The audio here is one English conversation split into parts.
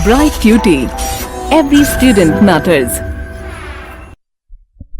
Bright QT. Every student matters.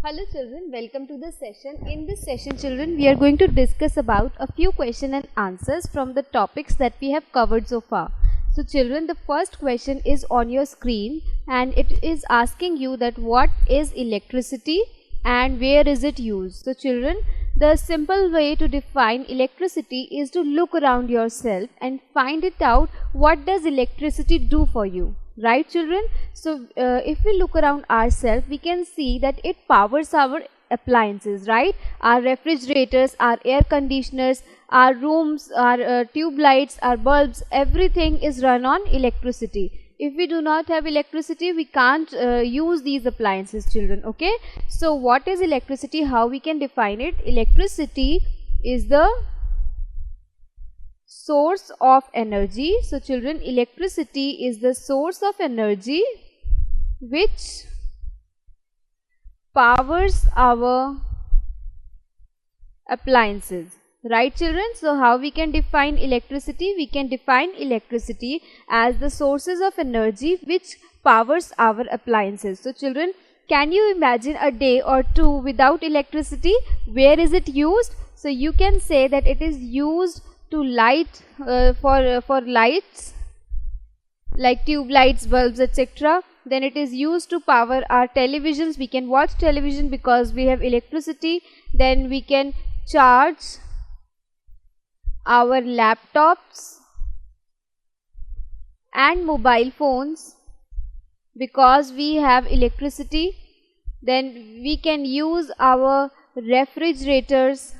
Hello children, welcome to the session. In this session children, we are going to discuss about a few question and answers from the topics that we have covered so far. So children, the first question is on your screen and it is asking you that what is electricity and where is it used. So children, the simple way to define electricity is to look around yourself and find it out what does electricity do for you. Right children? So if we look around ourselves, we can see that it powers our appliances, right? Our refrigerators, our air conditioners, our rooms, our tube lights, our bulbs, everything is run on electricity. If we do not have electricity, we can't use these appliances children, okay? So what is electricity? How we can define it? Electricity is the source of energy. So children, electricity is the source of energy which powers our appliances. Right children? So how we can define electricity? We can define electricity as the sources of energy which powers our appliances. So children, can you imagine a day or two without electricity? Where is it used? So you can say that it is used to light for lights like tube lights, bulbs, etc. Then it is used to power our televisions. We can watch television because we have electricity. Then we can charge our laptops and mobile phones because we have electricity. Then we can use our refrigerators.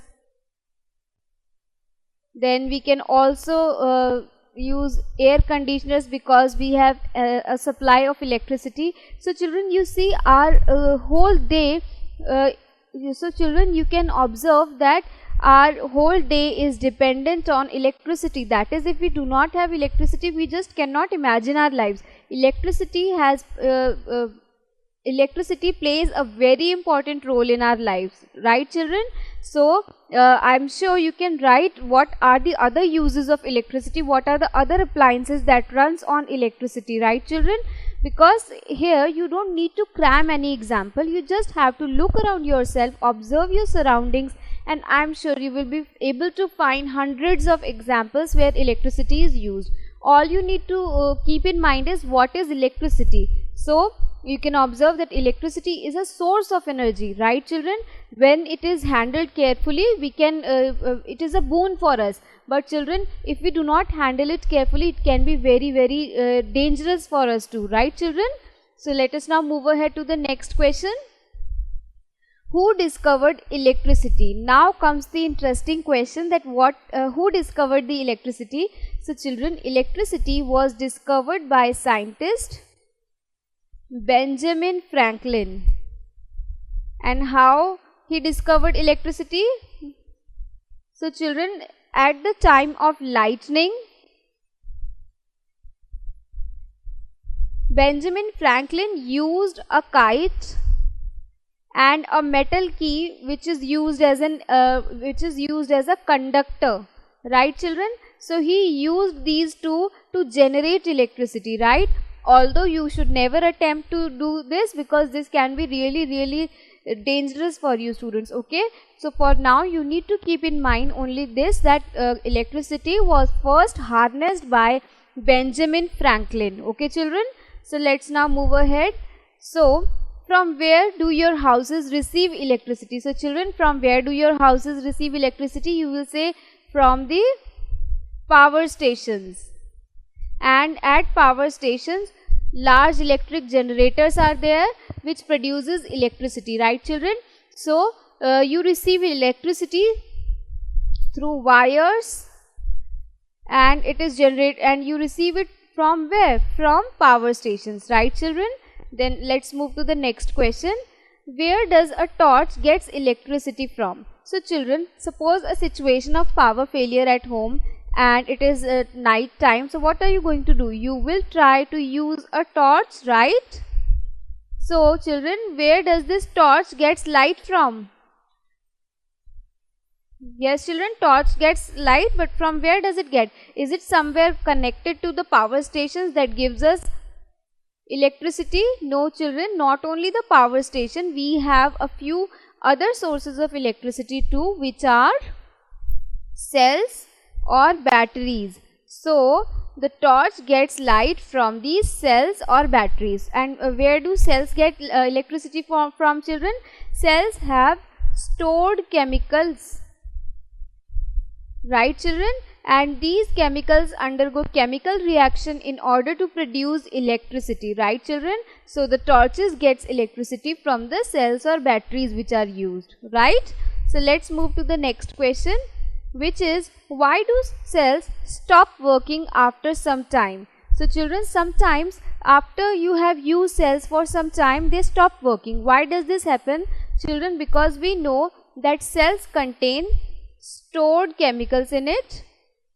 Then we can also use air conditioners because we have a supply of electricity. So children, you see our whole day, so children, you can observe that our whole day is dependent on electricity. That is, if we do not have electricity, we just cannot imagine our lives. Electricity plays a very important role in our lives, right children? So I'm sure you can write what are the other uses of electricity, what are the other appliances that runs on electricity, right children? Because here you don't need to cram any example, you just have to look around yourself, observe your surroundings, and I'm sure you will be able to find hundreds of examples where electricity is used. All you need to keep in mind is what is electricity. So you can observe that electricity is a source of energy, right children? When it is handled carefully, we can it is a boon for us. But children, if we do not handle it carefully, it can be very dangerous for us too, right children? So let us now move ahead to the next question. Who discovered electricity? Now comes the interesting question that who discovered the electricity? So children, electricity was discovered by scientist Benjamin Franklin. And how he discovered electricity? So children, at the time of lightning, Benjamin Franklin used a kite and a metal key which is used as a conductor, right children? So he used these two to generate electricity, right? Although you should never attempt to do this because this can be really dangerous for you students, okay? So for now you need to keep in mind only this, that electricity was first harnessed by Benjamin Franklin, okay children? So let's now move ahead. So from where do your houses receive electricity? So children, from where do your houses receive electricity? You will say from the power stations. And at power stations, large electric generators are there which produces electricity, right children? So you receive electricity through wires and it is generated, and you receive it from where? From power stations, right children? Then let's move to the next question. Where does a torch gets electricity from? So children, suppose a situation of power failure at home and it is night time. So what are you going to do? You will try to use a torch, right? So children, where does this torch gets light from? Yes children, torch gets light, but from where does it get? Is it somewhere connected to the power stations that gives us Electricity? No children, not only the power station, we have a few other sources of electricity too, which are cells or batteries. So the torch gets light from these cells or batteries. And where do cells get electricity from children? Cells have stored chemicals, right children, and these chemicals undergo chemical reaction in order to produce electricity, right children. So the torches gets electricity from the cells or batteries which are used, right. So let's move to the next question, which is, why do cells stop working after some time? So children, sometimes after you have used cells for some time, they stop working. Why does this happen children? Because we know that cells contain stored chemicals in it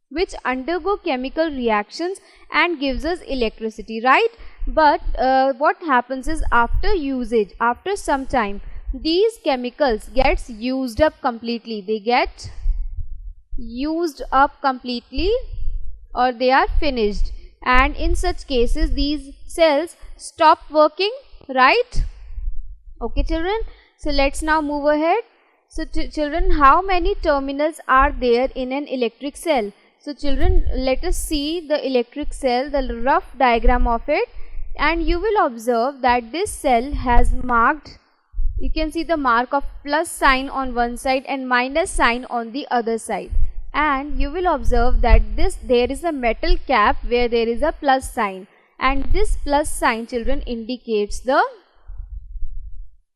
which undergo chemical reactions and gives us electricity, right. But what happens is, after usage, after some time, these chemicals gets used up completely. They get used up completely, or they are finished, and in such cases these cells stop working, right. Okay children, so let's now move ahead. So children, how many terminals are there in an electric cell? So children, let us see the electric cell, the rough diagram of it, and you will observe that this cell has marked, you can see the mark of plus sign on one side and minus sign on the other side, and you will observe that there is a metal cap where there is a plus sign, and this plus sign children indicates the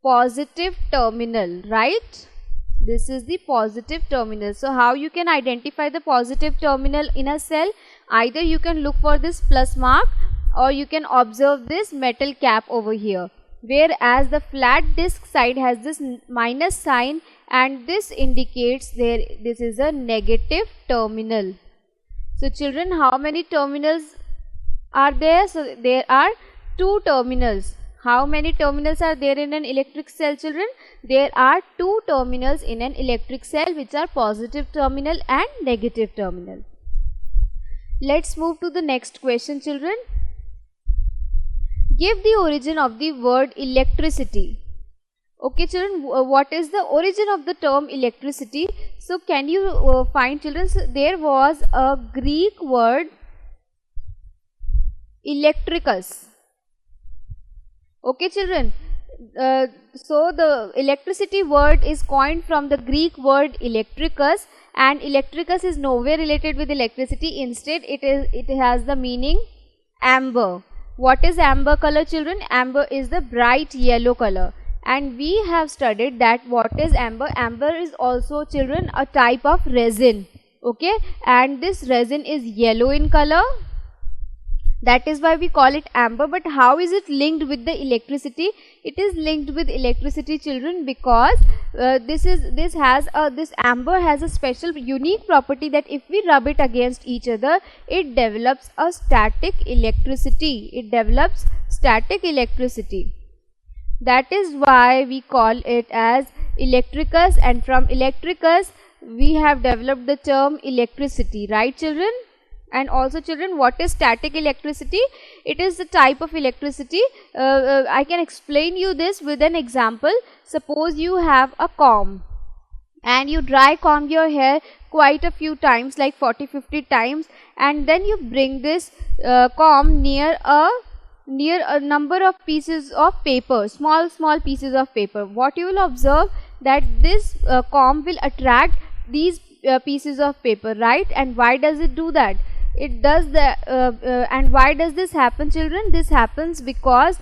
positive terminal, right. This is the positive terminal. So how you can identify the positive terminal in a cell? Either you can look for this plus mark, or you can observe this metal cap over here, whereas the flat disk side has this minus sign, and this indicates this is a negative terminal. So children, how many terminals are there? So there are two terminals. How many terminals are there in an electric cell children? There are two terminals in an electric cell, which are positive terminal and negative terminal. Let's move to the next question children. Give the origin of the word electricity. Okay children, what is the origin of the term electricity? So can you find children? So there was a Greek word electricus. Okay children, so the electricity word is coined from the Greek word electricus, and electricus is nowhere related with electricity. Instead it has the meaning amber. What is amber color children? Amber is the bright yellow color, and we have studied that what is amber. Amber is also children a type of resin, okay, and this resin is yellow in color. That is why we call it amber. But how is it linked with the electricity? It is linked with electricity children because this amber has a special unique property that if we rub it against each other, it develops a static electricity. It develops static electricity. That is why we call it as electricus, and from electricus we have developed the term electricity, right children? And also children, what is static electricity? It is the type of electricity. I can explain you this with an example. Suppose you have a comb and you dry comb your hair quite a few times, like 40-50 times, and then you bring this comb near a number of pieces of paper, small pieces of paper. What you will observe that this comb will attract these pieces of paper, right? And why does it do that? It does that, and why does this happen children? This happens because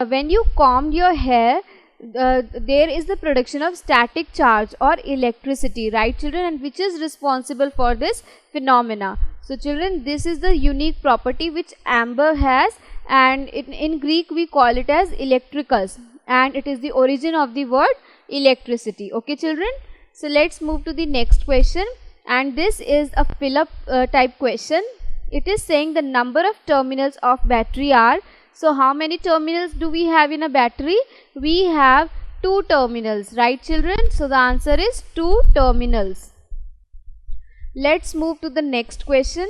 when you comb your hair, there is the production of static charge or electricity, right children, and which is responsible for this phenomena. So children, this is the unique property which amber has, and in Greek we call it as electricus, and it is the origin of the word electricity. Okay children, so let's move to the next question, and this is a fill-up type question. It is saying the number of terminals of battery are. So how many terminals do we have in a battery? We have 2 terminals, right children? So the answer is 2 terminals. Let's move to the next question.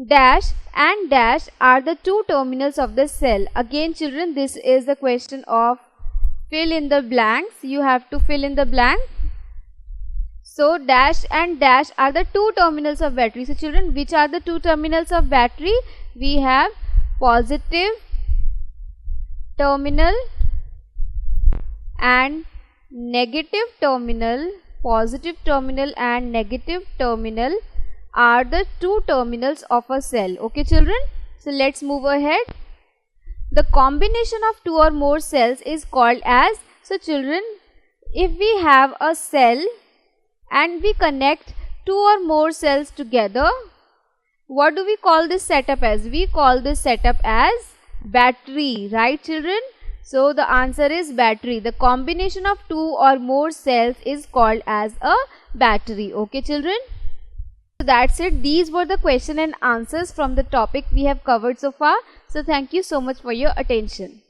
dash and dash are the two terminals of the cell. Again children, this is the question of fill in the blanks. You have to fill in the blank. So dash and dash are the two terminals of battery. So children, which are the two terminals of battery? We have positive terminal and negative terminal. Positive terminal and negative terminal are the two terminals of a cell. Okay children, so let's move ahead. The combination of two or more cells is called as, so children, if we have a cell and we connect two or more cells together, what do we call this setup as? We call this setup as battery, right children? So the answer is battery. The combination of two or more cells is called as a battery. Okay children? So that's it. These were the question and answers from the topic we have covered so far. So thank you so much for your attention.